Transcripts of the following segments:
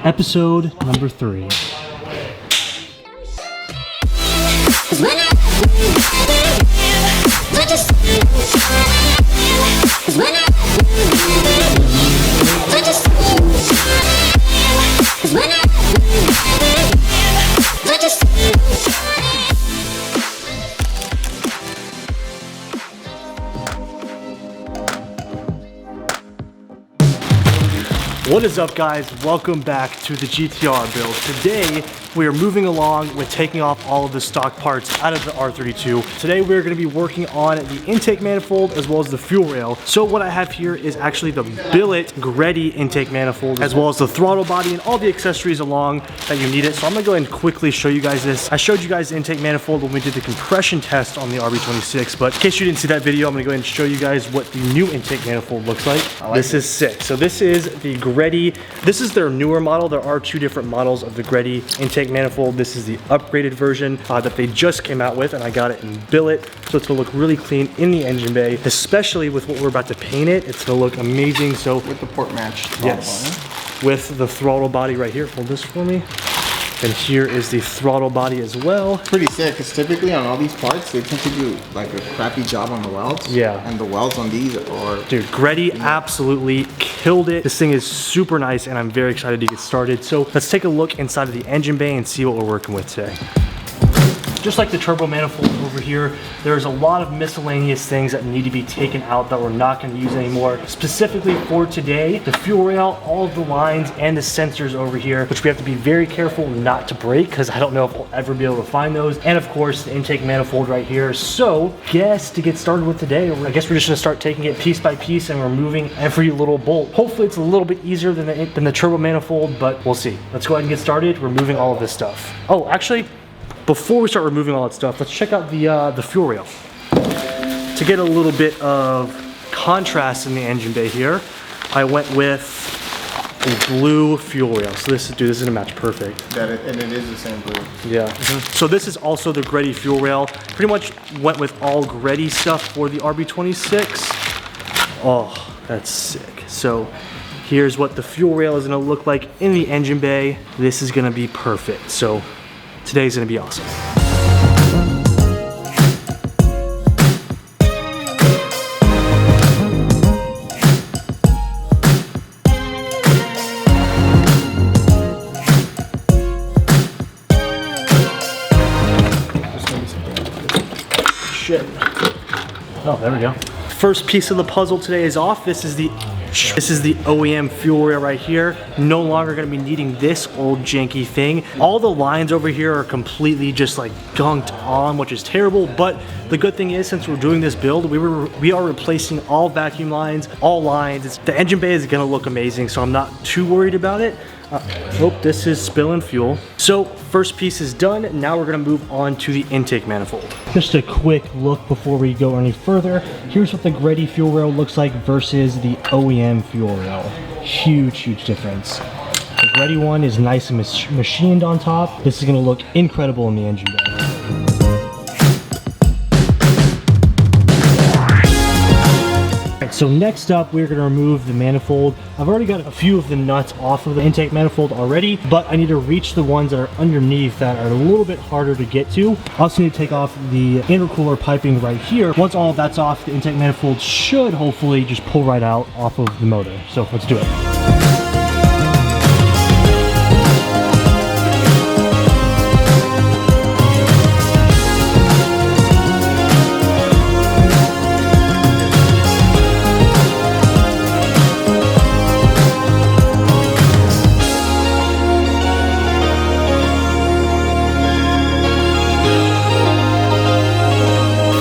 Episode number 3. What is up, guys? Welcome back to the GTR build. Today we are moving along with taking off all of the stock parts out of the R32. Today we're going to be working on the intake manifold as well as the fuel rail. So what I have here is actually the billet Greddy intake manifold as well as the throttle body and all the accessories along that you need it. So I'm going to go ahead and quickly show you guys this. I showed you guys the intake manifold when we did the compression test on the RB26, but in case you didn't see that video, I'm going to go ahead and show you guys what the new intake manifold looks like. This is sick. So this is the Greddy. This is their newer model. There are 2 different models of the Greddy intake manifold. This is the upgraded version that they just came out with, and I got it in billet, so it's gonna look really clean in the engine bay, especially with what we're about to paint it. It's gonna look amazing. So with the port match, yes, with the throttle body right here. Hold this for me. And here is the throttle body as well. Pretty sick, because typically on all these parts, they tend to do like a crappy job on the welds. Yeah. And the welds on these are... Dude, Greddy absolutely killed it. This thing is super nice, and I'm very excited to get started. So let's take a look inside of the engine bay and see what we're working with today. Just like the turbo manifold over here, there's a lot of miscellaneous things that need to be taken out that we're not going to use anymore. Specifically for today, the fuel rail, all of the lines, and the sensors over here, which we have to be very careful not to break because I don't know if we'll ever be able to find those. And of course, the intake manifold right here. So, guess to get started with today, I guess we're just going to start taking it piece by piece and removing every little bolt. Hopefully it's a little bit easier than the turbo manifold, but we'll see. Let's go ahead and get started removing all of this stuff. Oh, actually, before we start removing all that stuff, let's check out the fuel rail. To get a little bit of contrast in the engine bay here, I went with a blue fuel rail. So this is gonna match perfect. And it is the same blue. Yeah. So this is also the Greddy fuel rail. Pretty much went with all Greddy stuff for the RB26. Oh, that's sick. So here's what the fuel rail is gonna look like in the engine bay. This is gonna be perfect. So today's gonna be awesome. Shit. Oh, there we go. First piece of the puzzle today is off. This is the OEM fuel rail right here. No longer gonna be needing this old janky thing. All the lines over here are completely just like gunked on, which is terrible, but the good thing is, since we're doing this build, we are replacing all vacuum lines, all lines. The engine bay is gonna look amazing, so I'm not too worried about it. Oh, this is spilling fuel. So first piece is done. Now we're gonna move on to the intake manifold. Just a quick look before we go any further. Here's what the Greddy fuel rail looks like versus the OEM fuel rail. Huge, huge difference. The Greddy one is nice and machined on top. This is gonna look incredible in the engine bay. So next up, we're gonna remove the manifold. I've already got a few of the nuts off of the intake manifold already, but I need to reach the ones that are underneath that are a little bit harder to get to. I also need to take off the intercooler piping right here. Once all of that's off, the intake manifold should hopefully just pull right out off of the motor. So let's do it.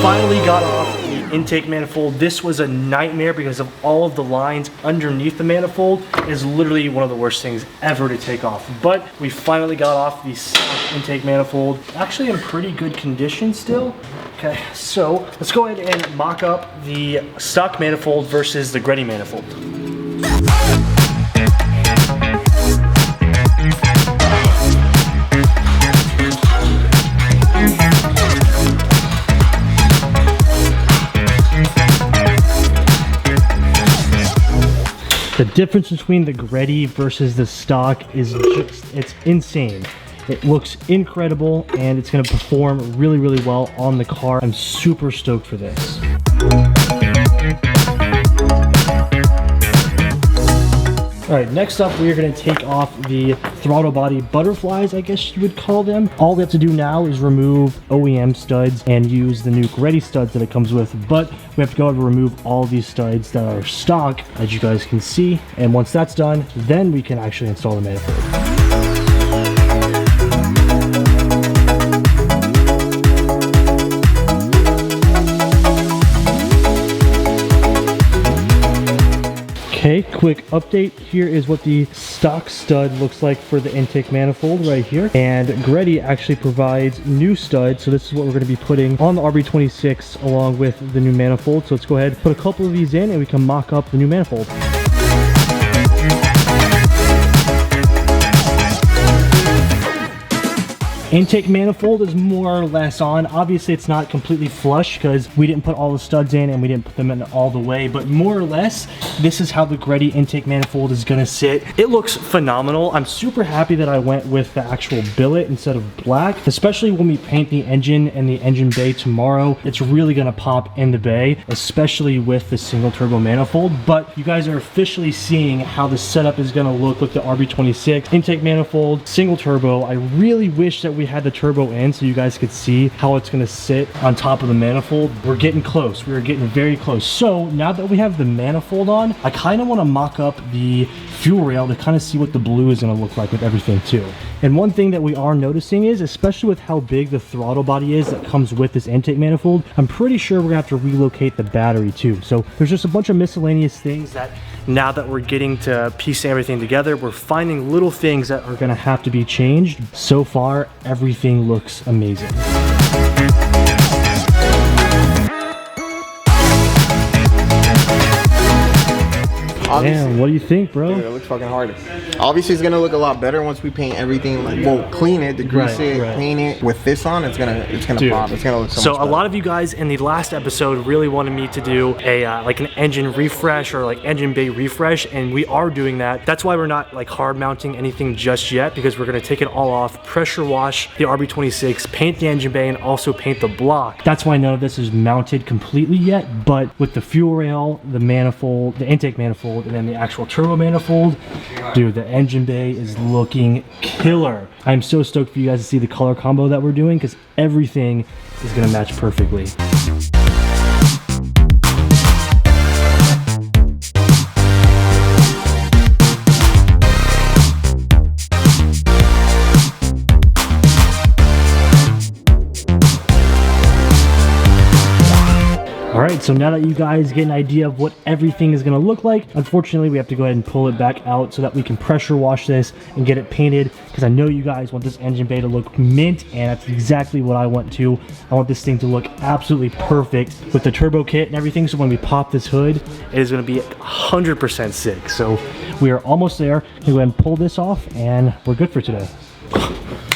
Finally got off the intake manifold. This was a nightmare because of all of the lines underneath the manifold. It is literally one of the worst things ever to take off. But we finally got off the stock intake manifold. Actually in pretty good condition still. Okay, so let's go ahead and mock up the stock manifold versus the Greddy manifold. The difference between the Greddy versus the stock is just, it's insane. It looks incredible and it's gonna perform really, really well on the car. I'm super stoked for this. All right, next up, we are gonna take off the throttle body butterflies, I guess you would call them. All we have to do now is remove OEM studs and use the new Greddy studs that it comes with, but we have to go ahead and remove all these studs that are stock, as you guys can see. And once that's done, then we can actually install the manifold. Okay, quick update. Here is what the stock stud looks like for the intake manifold right here. And Greddy actually provides new studs. So this is what we're going to be putting on the RB26 along with the new manifold. So let's go ahead and put a couple of these in and we can mock up the new manifold. Intake manifold is more or less on. Obviously it's not completely flush because we didn't put all the studs in and we didn't put them in all the way, but more or less this is how the Greddy intake manifold is gonna sit. It looks phenomenal. I'm super happy that I went with the actual billet instead of black, especially when we paint the engine and the engine bay tomorrow. It's really gonna pop in the bay, especially with the single turbo manifold. But you guys are officially seeing how the setup is gonna look with the RB26 intake manifold, single turbo. I really wish that we had the turbo in so you guys could see how it's going to sit on top of the manifold. We're getting close. We're getting very close. So now that we have the manifold on, I kind of want to mock up the fuel rail to kind of see what the blue is going to look like with everything too. And one thing that we are noticing is, especially with how big the throttle body is that comes with this intake manifold, I'm pretty sure we're gonna have to relocate the battery too. So there's just a bunch of miscellaneous things that now that we're getting to piece everything together, we're finding little things that are gonna have to be changed. So far, everything looks amazing. Damn, what do you think, bro? Dude, it looks fucking hard. Obviously, it's gonna look a lot better once we paint everything. Like, well, clean it, degrease it, paint it. With this on, it's gonna pop. It's gonna look so much better. A lot of you guys in the last episode really wanted me to do a like an engine refresh or like engine bay refresh, and we are doing that. That's why we're not like hard mounting anything just yet, because we're gonna take it all off, pressure wash the RB26, paint the engine bay, and also paint the block. That's why none of this is mounted completely yet. But with the fuel rail, the manifold, the intake manifold, and then the actual turbo manifold, dude, the engine bay is looking killer. I'm so stoked for you guys to see the color combo that we're doing, because everything is gonna match perfectly. Alright, so now that you guys get an idea of what everything is going to look like, unfortunately we have to go ahead and pull it back out so that we can pressure wash this and get it painted, because I know you guys want this engine bay to look mint, and that's exactly what I want too. I want this thing to look absolutely perfect with the turbo kit and everything, so when we pop this hood, it is going to be 100% sick. So we are almost there. I'm going to go ahead and pull this off and we're good for today.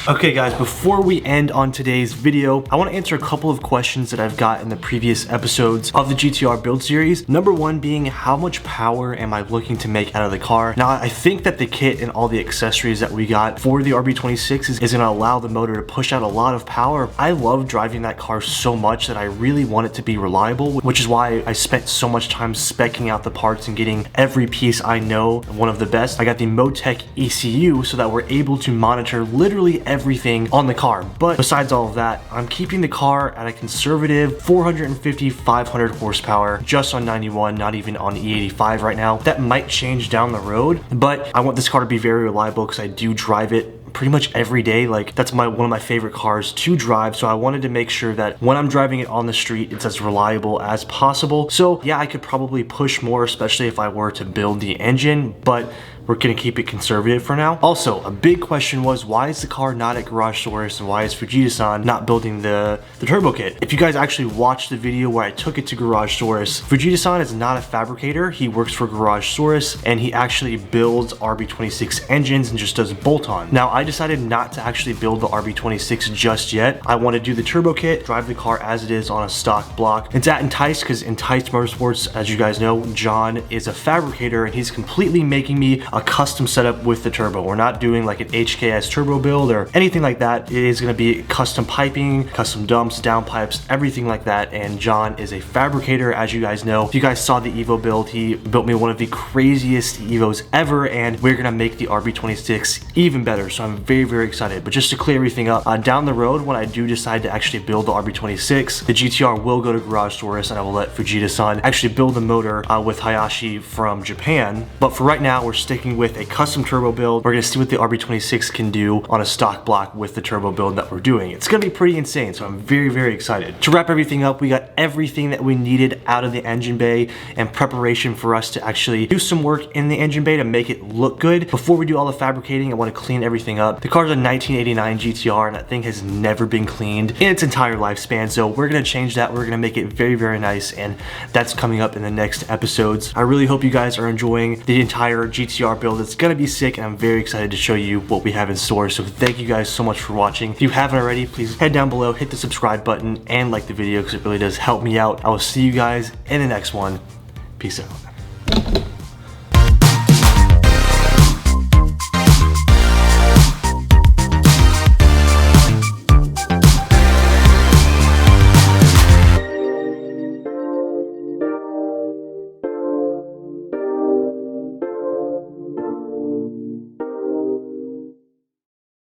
Okay guys, before we end on today's video, I want to answer a couple of questions that I've got in the previous episodes of the GTR build series. Number one being, how much power am I looking to make out of the car? Now, I think that the kit and all the accessories that we got for the RB26 is going to allow the motor to push out a lot of power. I love driving that car so much that I really want it to be reliable, which is why I spent so much time speccing out the parts and getting every piece I know one of the best. I got the Motec ECU so that we're able to monitor literally everything on the car. But besides all of that, I'm keeping the car at a conservative 450-500 horsepower just on 91, not even on E85 right now. That might change down the road, but I want this car to be very reliable because I do drive it pretty much every day. Like, that's one of my favorite cars to drive, so I wanted to make sure that when I'm driving it on the street, it's as reliable as possible. So yeah, I could probably push more, especially if I were to build the engine, but we're gonna keep it conservative for now. Also, a big question was, why is the car not at Garage Source and why is Fujitsu not building the turbo kit? If you guys actually watched the video where I took it to Garage Source, Fujitsu is not a fabricator. He works for Garage Source and he actually builds RB26 engines and just does bolt-on. Now, I decided not to actually build the RB26 just yet. I want to do the turbo kit, drive the car as it is on a stock block. It's at Entice because Entice Motorsports, as you guys know, John is a fabricator and he's completely making me a custom setup with the turbo. We're not doing like an HKS turbo build or anything like that. It is going to be custom piping, custom dumps, downpipes, everything like that. And John is a fabricator, as you guys know. If you guys saw the Evo build, he built me one of the craziest Evos ever, and we're gonna make the RB26 even better. So I'm very, very excited. But just to clear everything up, down the road, when I do decide to actually build the RB26, the GTR will go to Garage Source and I will let Fujita-san actually build the motor with Hayashi from Japan. But for right now, we're sticking with a custom turbo build. We're gonna see what the RB26 can do on a stock block with the turbo build that we're doing. It's gonna be pretty insane, so I'm very, very excited. To wrap everything up, we got everything that we needed out of the engine bay and preparation for us to actually do some work in the engine bay to make it look good. Before we do all the fabricating, I want to clean everything up. The car's a 1989 GTR and that thing has never been cleaned in its entire lifespan, so we're gonna change that. We're gonna make it very, very nice, and that's coming up in the next episodes. I really hope you guys are enjoying the entire GTR build. It's gonna be sick, and I'm very excited to show you what we have in store. So thank you guys so much for watching. If you haven't already, please head down below, hit the subscribe button, and like the video because it really does help me out. I will see you guys in the next one. Peace out.